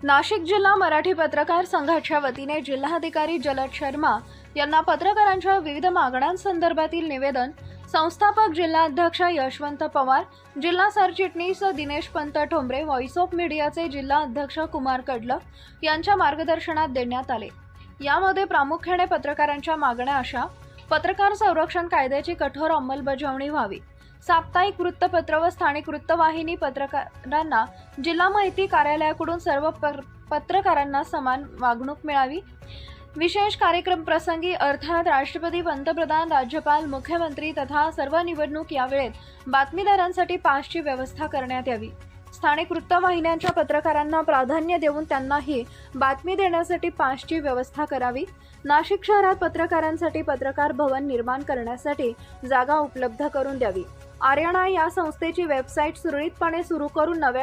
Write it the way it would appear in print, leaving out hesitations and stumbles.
नाशिक जिल्हा मराठी पत्रकार संघाच्या वतीने जिल्हाधिकारी जलद शर्मा यांना पत्रकारांच्या विविध मागण्यांसंदर्भातील निवेदन संस्थापक जिल्हाध्यक्ष यशवंत पवार, जिल्हा सरचिटणीस दिनेश पंत ठोंबरे, व्हॉइस ऑफ मीडियाचे जिल्हा अध्यक्ष कुमार कडलक यांच्या मार्गदर्शनात देण्यात आले। यामध्ये प्रामुख्याने पत्रकारांच्या मागण्या अशा: पत्रकार संरक्षण कायद्याची कठोर अंमलबजावणी व्हावी, साप्ताहिक वृत्तपत्र व स्थानिक वृत्तवाहिनी पत्रकारांना जिल्हा माहिती कार्यालयाकडून सर्व पत्रकारांना समान वागणूक मिळावी, विशेष कार्यक्रम प्रसंगी अर्थात राष्ट्रपती, पंतप्रधान, राज्यपाल, मुख्यमंत्री तथा सर्व निवडणूक या वेळेत बातमीदारांसाठी पासची व्यवस्था करण्यात यावी, स्थानिक वृत्तवाहिन्यांच्या पत्रकारांना प्राधान्य देऊन त्यांनाही बातमी देण्यासाठी पासची व्यवस्था करावी, नाशिक शहरात पत्रकारांसाठी पत्रकार भवन निर्माण करण्यासाठी जागा उपलब्ध करून द्यावी, आर्यना या संस्थेची वेबसाईट सुरळीतपणे सुरू करून नव्या